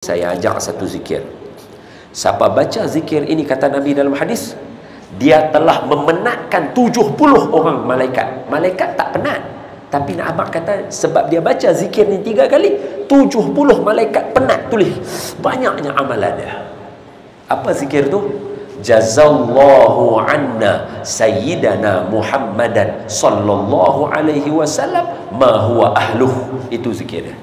Saya ajak satu zikir. Siapa baca zikir ini, kata Nabi dalam hadis, dia telah memenatkan 70 orang malaikat. Malaikat tak penat, tapi nak abang kata sebab dia baca zikir ni 3 kali, 70 malaikat penat tulis banyaknya amalan dia. Apa zikir tu? Jazallahu anna sayyidana Muhammadan sallallahu alaihi wasallam ma huwa ahluh. Itu zikir dia.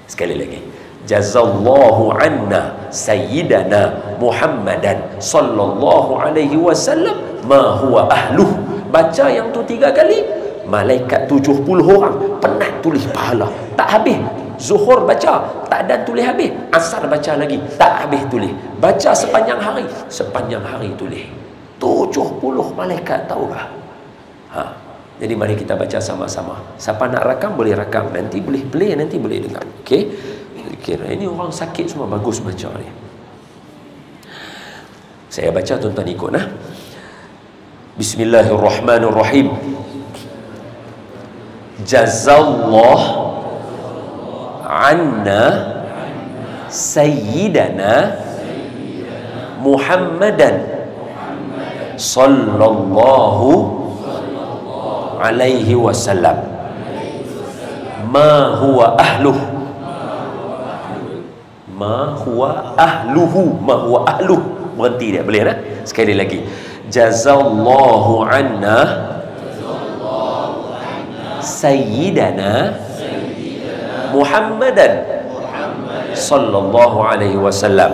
Sekali lagi, jazallahu anna sayyidana Muhammadan sallallahu alaihi wasallam ma huwa ahluh. Baca yang tu 3 kali, malaikat 70 orang penat tulis pahala, tak habis. Zuhur baca, tak ada tulis habis. Asar baca lagi, tak habis tulis. Baca sepanjang hari tulis. 70 malaikat, tahu tak? Jadi mari kita baca sama-sama. Siapa nak rakam boleh rakam, nanti boleh play, nanti boleh dengar. Okey. Kira ini orang sakit semua bagus baca ni. Saya baca, tuan-tuan ikut nah. Bismillahirrahmanirrahim. Jazallahu anna sayyidana Muhammadan sallallahu alaihi wasallam ma huwa ahluh. Ma huwa ahluh. Berhenti dia, boleh tak? Sekali lagi. Jazallahu anna sayyidana Muhammadan sallallahu alaihi wasallam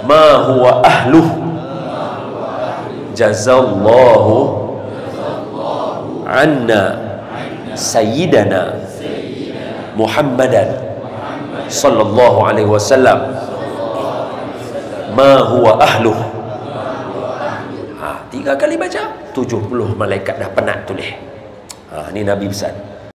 ma huwa ahluh. Jazallahu anna sayyidana Muhammadan sallallahu alaihi wasallam ma huwa ahluh. 3 kali baca, 70 malaikat dah penat tulis. Ni Nabi pesan.